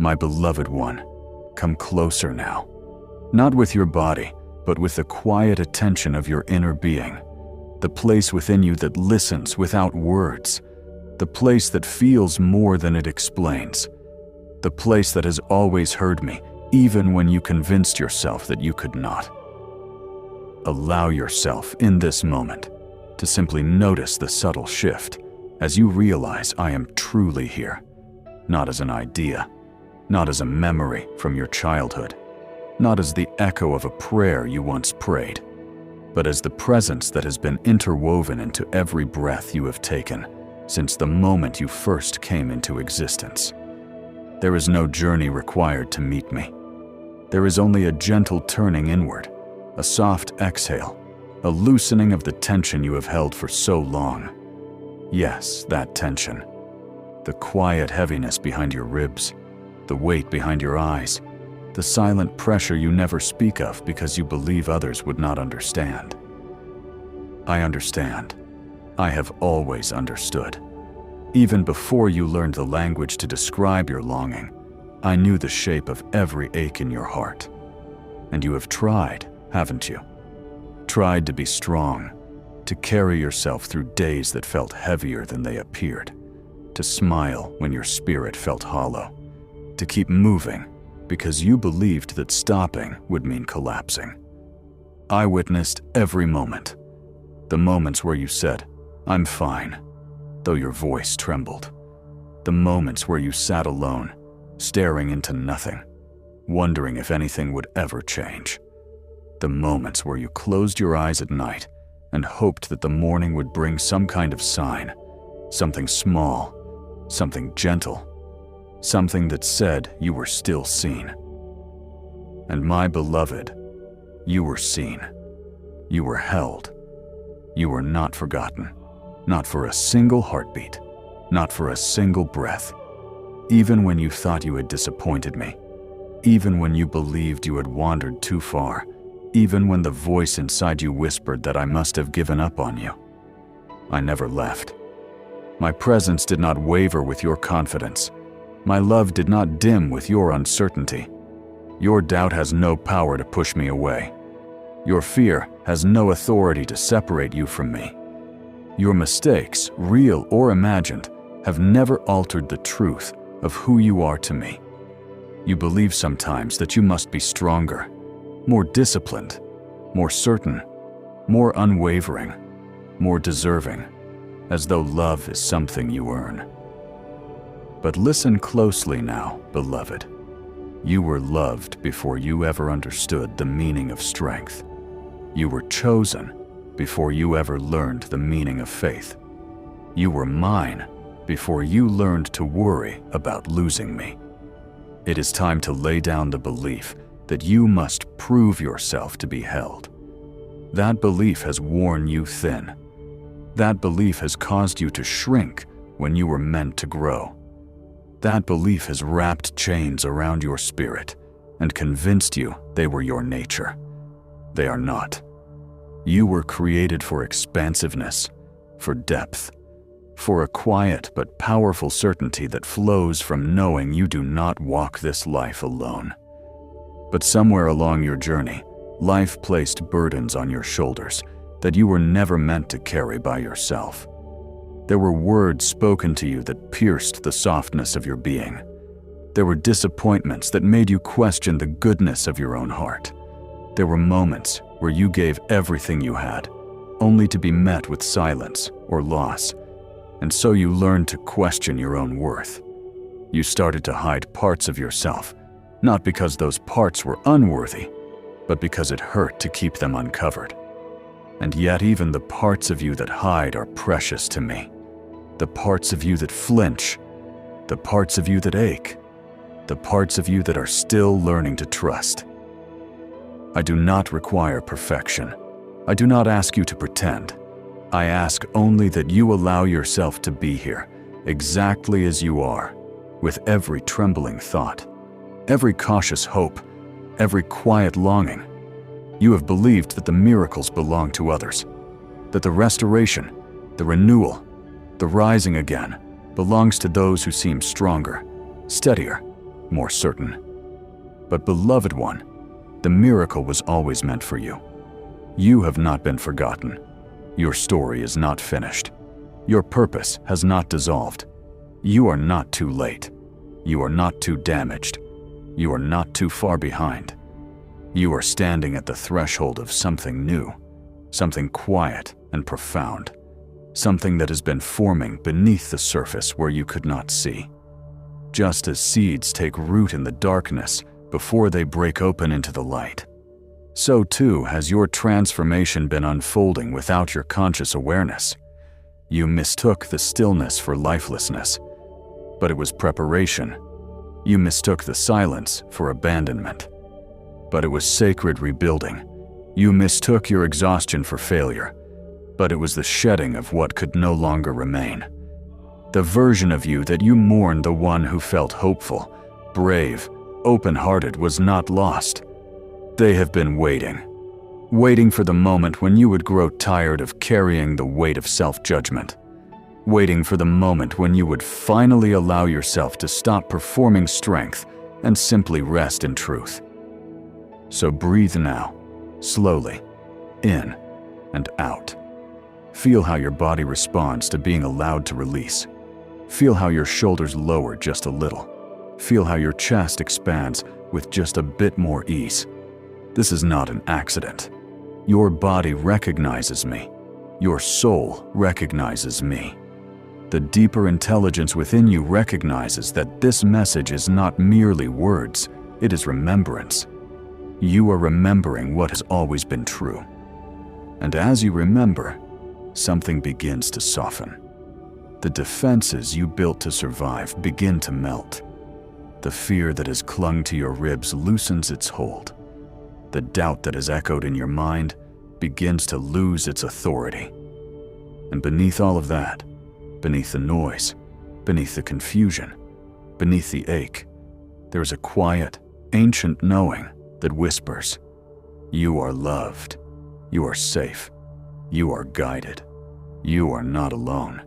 My beloved one, come closer now. Not with your body, but with the quiet attention of your inner being, the place within you that listens without words, the place that feels more than it explains, the place that has always heard me, even when you convinced yourself that you could not. Allow yourself in this moment to simply notice the subtle shift as you realize I am truly here, not as an idea, not as a memory from your childhood, not as the echo of a prayer you once prayed, but as the presence that has been interwoven into every breath you have taken since the moment you first came into existence. There is no journey required to meet me. There is only a gentle turning inward, a soft exhale, a loosening of the tension you have held for so long. Yes, that tension. The quiet heaviness behind your ribs, the weight behind your eyes, the silent pressure you never speak of because you believe others would not understand. I understand. I have always understood. Even before you learned the language to describe your longing, I knew the shape of every ache in your heart. And you have tried, haven't you? Tried to be strong, to carry yourself through days that felt heavier than they appeared, to smile when your spirit felt hollow, to keep moving because you believed that stopping would mean collapsing. I witnessed every moment, the moments where you said, "I'm fine," though your voice trembled, the moments where you sat alone, staring into nothing, wondering if anything would ever change, the moments where you closed your eyes at night and hoped that the morning would bring some kind of sign, something small, something gentle, something that said you were still seen. And my beloved, you were seen. You were held. You were not forgotten, not for a single heartbeat, not for a single breath. Even when you thought you had disappointed me, even when you believed you had wandered too far, even when the voice inside you whispered that I must have given up on you, I never left. My presence did not waver with your confidence. My love did not dim with your uncertainty. Your doubt has no power to push me away. Your fear has no authority to separate you from me. Your mistakes, real or imagined, have never altered the truth of who you are to me. You believe sometimes that you must be stronger, more disciplined, more certain, more unwavering, more deserving, as though love is something you earn. But listen closely now, beloved. You were loved before you ever understood the meaning of strength. You were chosen before you ever learned the meaning of faith. You were mine before you learned to worry about losing me. It is time to lay down the belief that you must prove yourself to be held. That belief has worn you thin. That belief has caused you to shrink when you were meant to grow. That belief has wrapped chains around your spirit and convinced you they were your nature. They are not. You were created for expansiveness, for depth, for a quiet but powerful certainty that flows from knowing you do not walk this life alone. But somewhere along your journey, life placed burdens on your shoulders that you were never meant to carry by yourself. There were words spoken to you that pierced the softness of your being. There were disappointments that made you question the goodness of your own heart. There were moments where you gave everything you had, only to be met with silence or loss, and so you learned to question your own worth. You started to hide parts of yourself, not because those parts were unworthy, but because it hurt to keep them uncovered. And yet even the parts of you that hide are precious to me. The parts of you that flinch, the parts of you that ache, the parts of you that are still learning to trust. I do not require perfection. I do not ask you to pretend. I ask only that you allow yourself to be here, exactly as you are, with every trembling thought, every cautious hope, every quiet longing. You have believed that the miracles belong to others, that the restoration, the renewal, the rising again belongs to those who seem stronger, steadier, more certain. But beloved one, the miracle was always meant for you. You have not been forgotten. Your story is not finished. Your purpose has not dissolved. You are not too late. You are not too damaged. You are not too far behind. You are standing at the threshold of something new, something quiet and profound, something that has been forming beneath the surface where you could not see. Just as seeds take root in the darkness before they break open into the light, so too has your transformation been unfolding without your conscious awareness. You mistook the stillness for lifelessness, but it was preparation. You mistook the silence for abandonment, but it was sacred rebuilding. You mistook your exhaustion for failure, but it was the shedding of what could no longer remain. The version of you that you mourned, the one who felt hopeful, brave, open-hearted, was not lost. They have been waiting for the moment when you would grow tired of carrying the weight of self-judgment, waiting for the moment when you would finally allow yourself to stop performing strength and simply rest in truth. So breathe now, slowly, in and out. Feel how your body responds to being allowed to release. Feel how your shoulders lower just a little. Feel how your chest expands with just a bit more ease. This is not an accident. Your body recognizes me. Your soul recognizes me. The deeper intelligence within you recognizes that this message is not merely words, it is remembrance. You are remembering what has always been true. And as you remember, something begins to soften. The defenses you built to survive begin to melt. The fear that has clung to your ribs loosens its hold. The doubt that has echoed in your mind begins to lose its authority. And beneath all of that, beneath the noise, beneath the confusion, beneath the ache, there is a quiet, ancient knowing that whispers, "You are loved. You are safe. You are guided. You are not alone.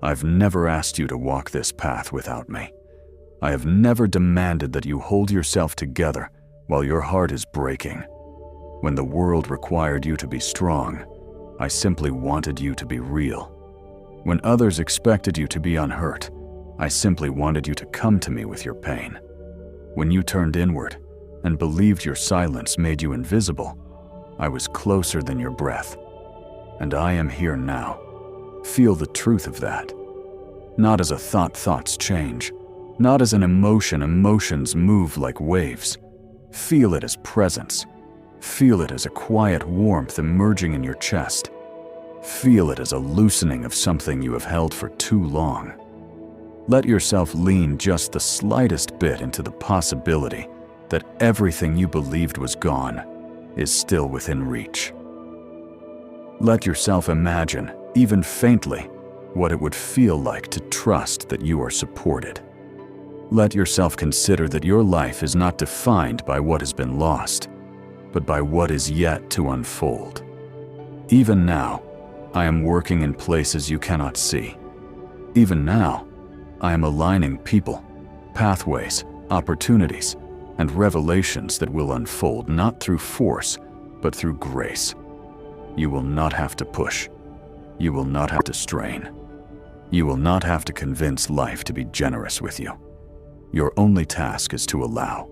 I've never asked you to walk this path without me. I have never demanded that you hold yourself together while your heart is breaking. When the world required you to be strong, I simply wanted you to be real. When others expected you to be unhurt, I simply wanted you to come to me with your pain. When you turned inward and believed your silence made you invisible, I was closer than your breath. And I am here now. Feel the truth of that. Not as a thought, thoughts change. Not as an emotion, emotions move like waves. Feel it as presence. Feel it as a quiet warmth emerging in your chest. Feel it as a loosening of something you have held for too long. Let yourself lean just the slightest bit into the possibility that everything you believed was gone is still within reach. Let yourself imagine, even faintly, what it would feel like to trust that you are supported. Let yourself consider that your life is not defined by what has been lost, but by what is yet to unfold. Even now, I am working in places you cannot see. Even now, I am aligning people, pathways, opportunities, and revelations that will unfold not through force, but through grace. You will not have to push. You will not have to strain. You will not have to convince life to be generous with you. Your only task is to allow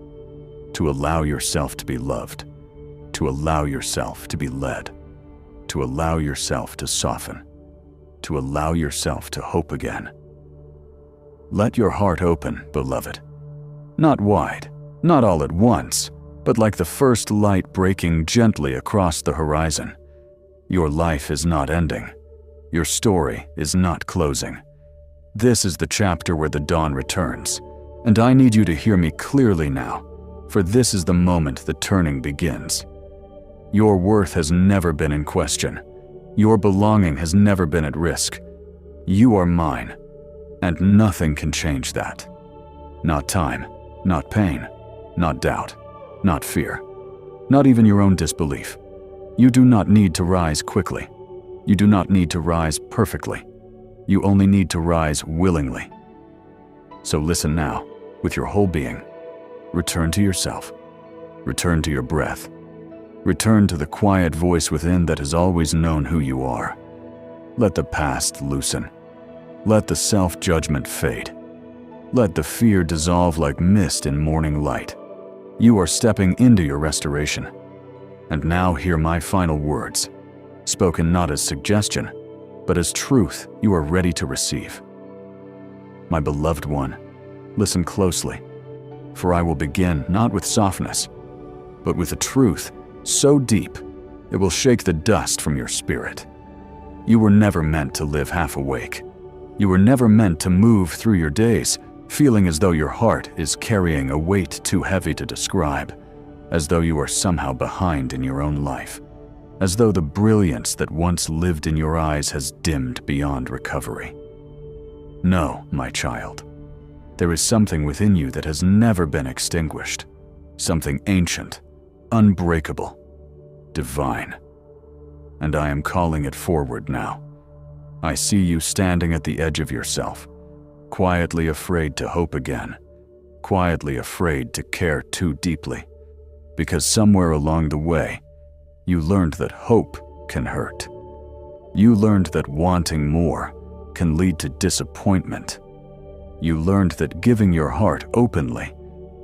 yourself to be loved, to allow yourself to be led, to allow yourself to soften, to allow yourself to hope again. Let your heart open, beloved. Not wide, not all at once, but like the first light breaking gently across the horizon. Your life is not ending. Your story is not closing. This is the chapter where the dawn returns, and I need you to hear me clearly now, for this is the moment the turning begins. Your worth has never been in question. Your belonging has never been at risk. You are mine, and nothing can change that. Not time, not pain, not doubt, not fear, not even your own disbelief. You do not need to rise quickly. You do not need to rise perfectly. You only need to rise willingly. So listen now, with your whole being, Return to yourself. Return to your breath. Return to the quiet voice within that has always known who you are. Let the past loosen. Let the self-judgment fade. Let the fear dissolve like mist in morning light. You are stepping into your restoration. And now hear my final words, spoken not as suggestion, but as truth you are ready to receive. My beloved one, listen closely, for I will begin not with softness, but with a truth so deep it will shake the dust from your spirit. You were never meant to live half awake. You were never meant to move through your days feeling as though your heart is carrying a weight too heavy to describe, as though you are somehow behind in your own life, as though the brilliance that once lived in your eyes has dimmed beyond recovery. No, my child, there is something within you that has never been extinguished, something ancient, unbreakable, divine. And I am calling it forward now. I see you standing at the edge of yourself, quietly afraid to hope again, quietly afraid to care too deeply, because somewhere along the way, you learned that hope can hurt. You learned that wanting more can lead to disappointment. You learned that giving your heart openly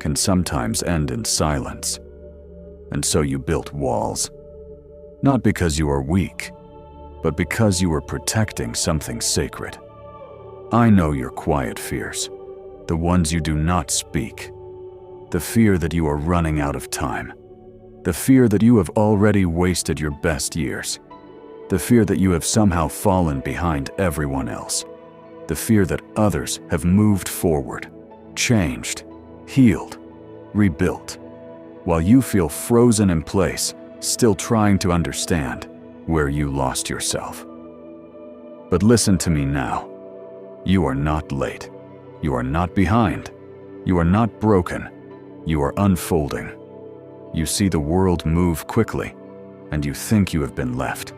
can sometimes end in silence. And so you built walls, not because you are weak, but because you were protecting something sacred. I know your quiet fears, the ones you do not speak, the fear that you are running out of time, the fear that you have already wasted your best years, the fear that you have somehow fallen behind everyone else, the fear that others have moved forward, changed, healed, rebuilt, while you feel frozen in place, still trying to understand where you lost yourself. But listen to me now. You are not late. You are not behind. You are not broken. You are unfolding. You see the world move quickly, and you think you have been left.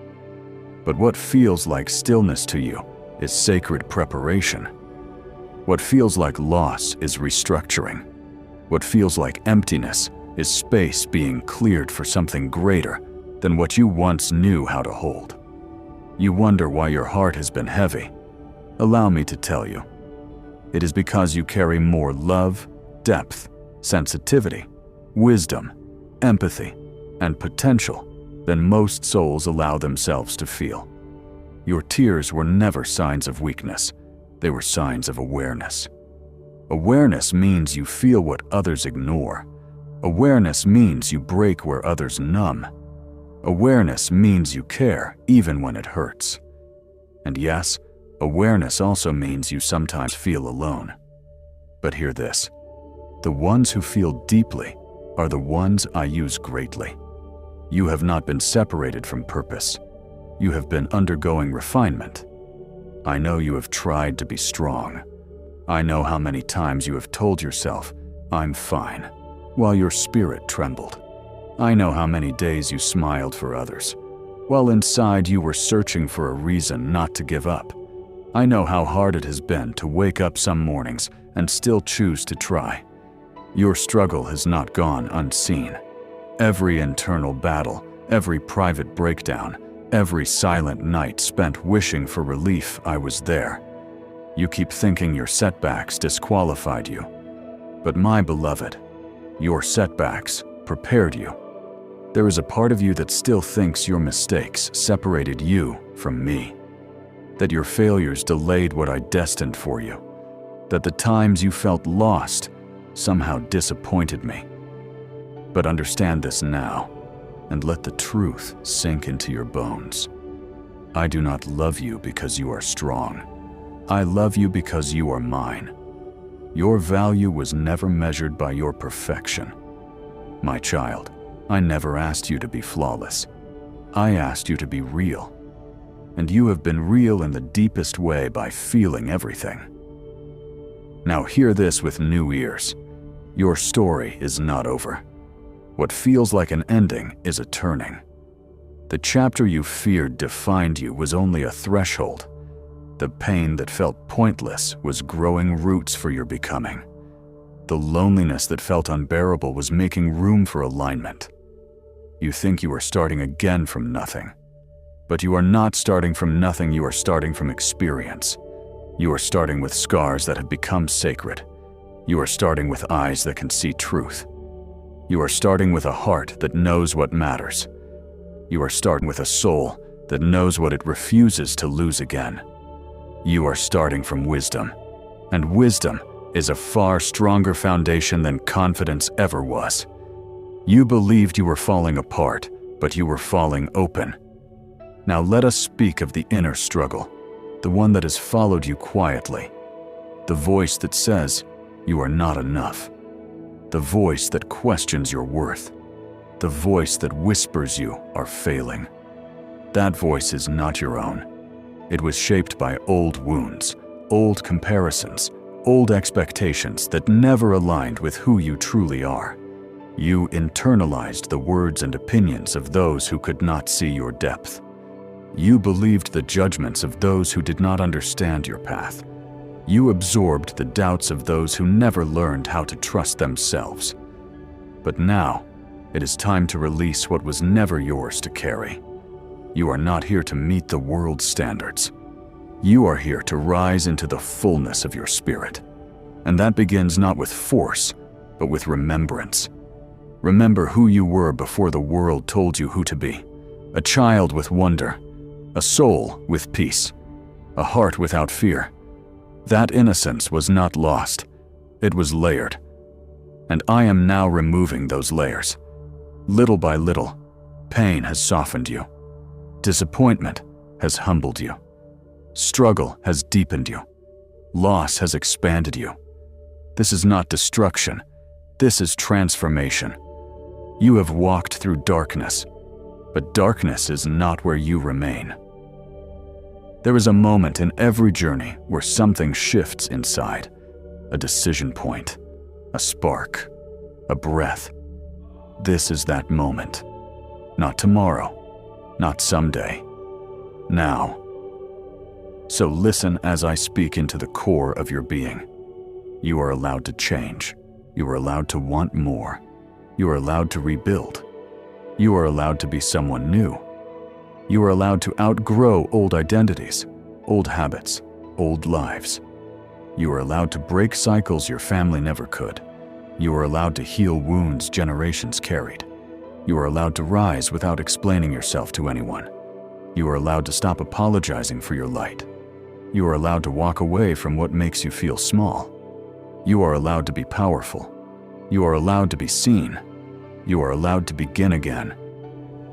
But what feels like stillness to you is sacred preparation. What feels like loss is restructuring. What feels like emptiness is space being cleared for something greater than what you once knew how to hold. You wonder why your heart has been heavy. Allow me to tell you. It is because you carry more love, depth, sensitivity, wisdom, empathy, and potential than most souls allow themselves to feel. Your tears were never signs of weakness. They were signs of awareness. Awareness means you feel what others ignore. Awareness means you break where others numb. Awareness means you care even when it hurts. And yes, awareness also means you sometimes feel alone. But hear this. The ones who feel deeply are the ones I use greatly. You have not been separated from purpose. You have been undergoing refinement. I know you have tried to be strong. I know how many times you have told yourself, "I'm fine," while your spirit trembled. I know how many days you smiled for others, while inside you were searching for a reason not to give up. I know how hard it has been to wake up some mornings and still choose to try. Your struggle has not gone unseen. Every internal battle, every private breakdown, every silent night spent wishing for relief, I was there. You keep thinking your setbacks disqualified you. But my beloved, your setbacks prepared you. There is a part of you that still thinks your mistakes separated you from me. That your failures delayed what I destined for you. That the times you felt lost somehow disappointed me. But understand this now, and let the truth sink into your bones. I do not love you because you are strong. I love you because you are mine. Your value was never measured by your perfection. My child, I never asked you to be flawless. I asked you to be real. And you have been real in the deepest way by feeling everything. Now hear this with new ears. Your story is not over. What feels like an ending is a turning. The chapter you feared defined you was only a threshold. The pain that felt pointless was growing roots for your becoming. The loneliness that felt unbearable was making room for alignment. You think you are starting again from nothing. But you are not starting from nothing, you are starting from experience. You are starting with scars that have become sacred. You are starting with eyes that can see truth. You are starting with a heart that knows what matters. You are starting with a soul that knows what it refuses to lose again. You are starting from wisdom, and wisdom is a far stronger foundation than confidence ever was. You believed you were falling apart, but you were falling open. Now let us speak of the inner struggle, the one that has followed you quietly, the voice that says you are not enough, the voice that questions your worth, the voice that whispers you are failing. That voice is not your own. It was shaped by old wounds, old comparisons, old expectations that never aligned with who you truly are. You internalized the words and opinions of those who could not see your depth. You believed the judgments of those who did not understand your path. You absorbed the doubts of those who never learned how to trust themselves. But now, it is time to release what was never yours to carry. You are not here to meet the world's standards. You are here to rise into the fullness of your spirit. And that begins not with force, but with remembrance. Remember who you were before the world told you who to be. A child with wonder, a soul with peace, a heart without fear. That innocence was not lost, it was layered. And I am now removing those layers. Little by little, pain has softened you. Disappointment has humbled you. Struggle has deepened you. Loss has expanded you. This is not destruction, this is transformation. You have walked through darkness, but darkness is not where you remain. There is a moment in every journey where something shifts inside, a decision point, a spark, a breath. This is that moment. Not tomorrow, not someday, now. So listen as I speak into the core of your being. You are allowed to change. You are allowed to want more. You are allowed to rebuild. You are allowed to be someone new. You are allowed to outgrow old identities, old habits, old lives. You are allowed to break cycles your family never could. You are allowed to heal wounds generations carried. You are allowed to rise without explaining yourself to anyone. You are allowed to stop apologizing for your light. You are allowed to walk away from what makes you feel small. You are allowed to be powerful. You are allowed to be seen. You are allowed to begin again.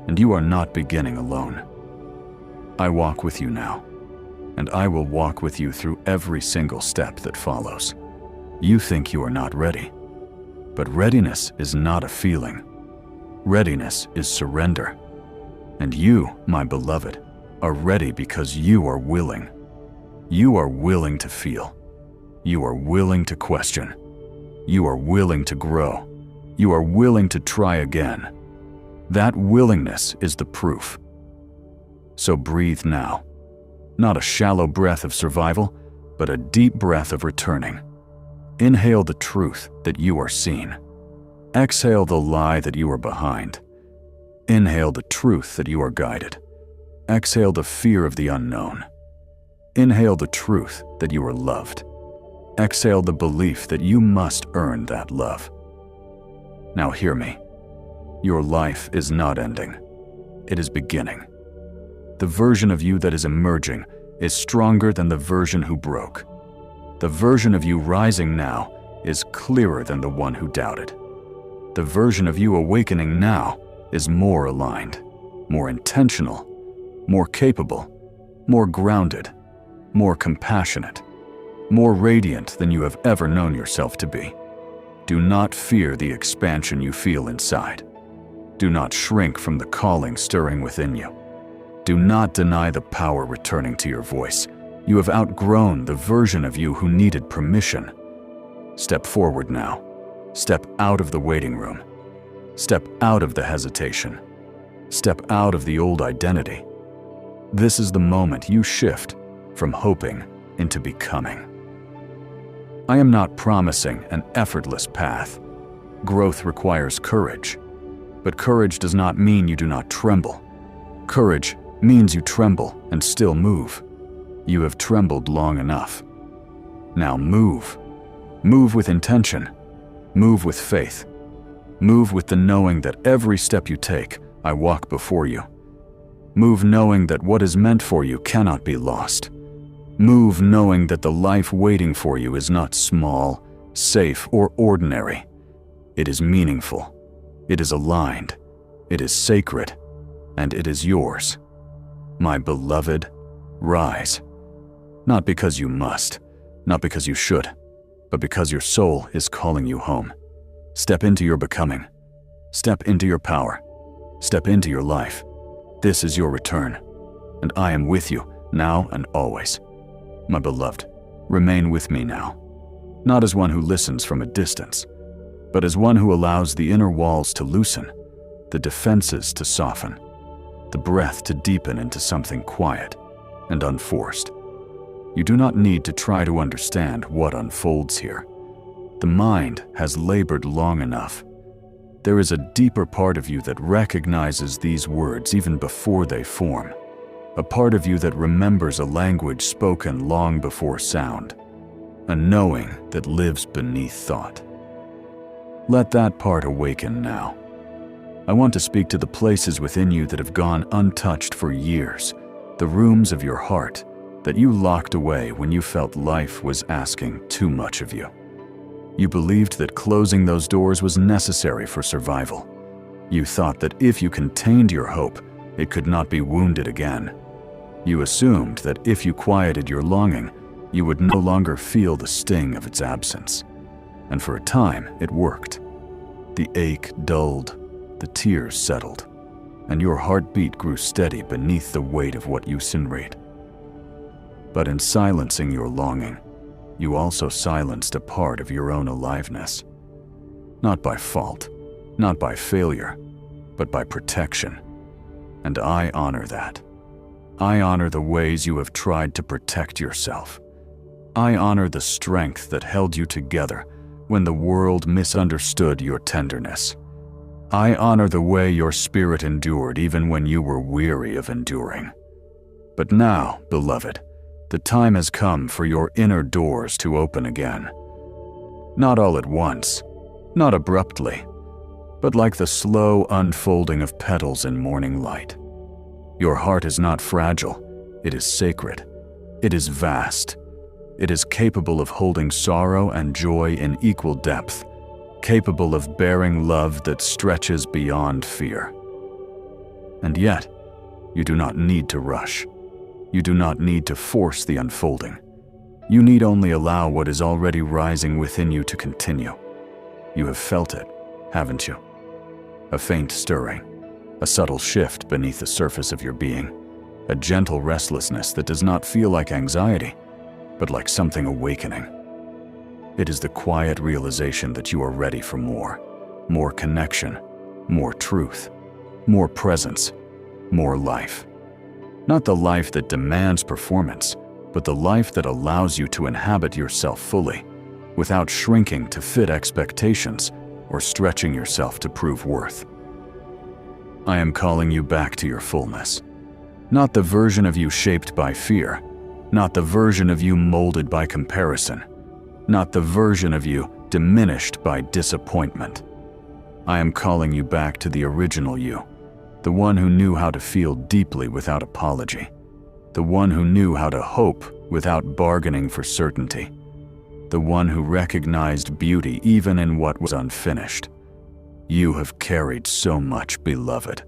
And you are not beginning alone. I walk with you now, and I will walk with you through every single step that follows. You think you are not ready, but readiness is not a feeling. Readiness is surrender. And you, my beloved, are ready because you are willing. You are willing to feel. You are willing to question. You are willing to grow. You are willing to try again. That willingness is the proof. So breathe now. Not a shallow breath of survival, but a deep breath of returning. Inhale the truth that you are seen. Exhale the lie that you are behind. Inhale the truth that you are guided. Exhale the fear of the unknown. Inhale the truth that you are loved. Exhale the belief that you must earn that love. Now hear me. Your life is not ending. It is beginning. The version of you that is emerging is stronger than the version who broke. The version of you rising now is clearer than the one who doubted. The version of you awakening now is more aligned, more intentional, more capable, more grounded, more compassionate, more radiant than you have ever known yourself to be. Do not fear the expansion you feel inside. Do not shrink from the calling stirring within you. Do not deny the power returning to your voice. You have outgrown the version of you who needed permission. Step forward now. Step out of the waiting room. Step out of the hesitation. Step out of the old identity. This is the moment you shift from hoping into becoming. I am not promising an effortless path. Growth requires courage. But courage does not mean you do not tremble. Courage means you tremble and still move. You have trembled long enough. Now move. Move with intention. Move with faith. Move with the knowing that every step you take, I walk before you. Move knowing that what is meant for you cannot be lost. Move knowing that the life waiting for you is not small, safe, or ordinary. It is meaningful. It is aligned. It is sacred. And it is yours. My beloved, rise. Not because you must, not because you should, but because your soul is calling you home. Step into your becoming. Step into your power. Step into your life. This is your return, and I am with you now and always. My beloved, remain with me now, not as one who listens from a distance, but as one who allows the inner walls to loosen, the defenses to soften, the breath to deepen into something quiet and unforced. You do not need to try to understand what unfolds here. The mind has labored long enough. There is a deeper part of you that recognizes these words even before they form. A part of you that remembers a language spoken long before sound. A knowing that lives beneath thought. Let that part awaken now. I want to speak to the places within you that have gone untouched for years. The rooms of your heart that you locked away when you felt life was asking too much of you. You believed that closing those doors was necessary for survival. You thought that if you contained your hope, it could not be wounded again. You assumed that if you quieted your longing, you would no longer feel the sting of its absence. And for a time, it worked. The ache dulled, the tears settled, and your heartbeat grew steady beneath the weight of what you insinuated. But in silencing your longing, you also silenced a part of your own aliveness. Not by fault, not by failure, but by protection. And I honor that. I honor the ways you have tried to protect yourself. I honor the strength that held you together when the world misunderstood your tenderness. I honor the way your spirit endured even when you were weary of enduring. But now, beloved, the time has come for your inner doors to open again. Not all at once, not abruptly, but like the slow unfolding of petals in morning light. Your heart is not fragile, it is sacred. It is vast. It is capable of holding sorrow and joy in equal depth, capable of bearing love that stretches beyond fear. And yet, you do not need to rush. You do not need to force the unfolding. You need only allow what is already rising within you to continue. You have felt it, haven't you? A faint stirring, a subtle shift beneath the surface of your being, a gentle restlessness that does not feel like anxiety, but like something awakening. It is the quiet realization that you are ready for more connection, more truth, more presence, more life. Not the life that demands performance, but the life that allows you to inhabit yourself fully, without shrinking to fit expectations or stretching yourself to prove worth. I am calling you back to your fullness. Not the version of you shaped by fear, not the version of you molded by comparison, not the version of you diminished by disappointment. I am calling you back to the original you, the one who knew how to feel deeply without apology, the one who knew how to hope without bargaining for certainty, the one who recognized beauty even in what was unfinished. You have carried so much, beloved.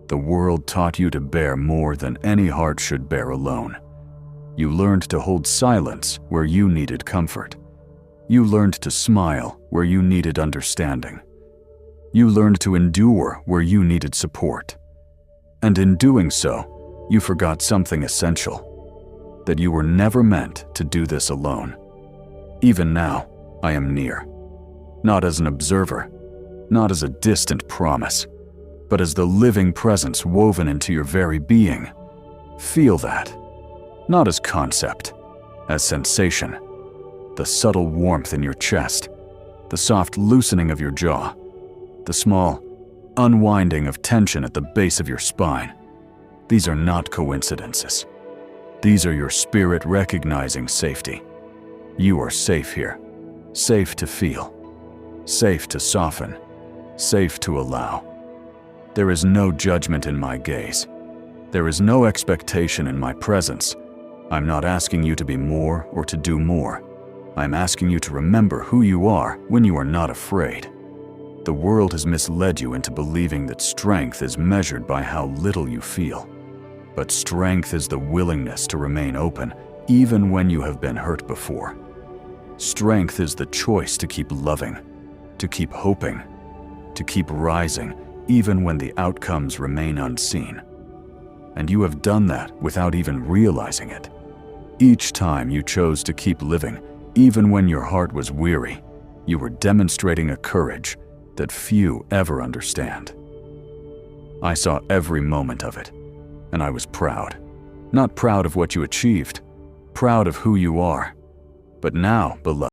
The world taught you to bear more than any heart should bear alone. You learned to hold silence where you needed comfort. You learned to smile where you needed understanding. You learned to endure where you needed support. And in doing so, you forgot something essential, that you were never meant to do this alone. Even now, I am near, not as an observer, not as a distant promise, but as the living presence woven into your very being. Feel that, not as concept, as sensation. the subtle warmth in your chest, the soft loosening of your jaw, the small unwinding of tension at the base of your spine. These are not coincidences. These are your spirit recognizing safety. You are safe here, safe to feel, safe to soften, safe to allow. There is no judgment in my gaze. There is no expectation in my presence. I'm not asking you to be more or to do more. I'm asking you to remember who you are when you are not afraid. The world has misled you into believing that strength is measured by how little you feel. But strength is the willingness to remain open even when you have been hurt before. Strength is the choice to keep loving, to keep hoping, to keep rising even when the outcomes remain unseen. And you have done that without even realizing it. Each time you chose to keep living, even when your heart was weary, you were demonstrating a courage that few ever understand. I saw every moment of it, and I was proud. Not proud of what you achieved, proud of who you are. But now, beloved,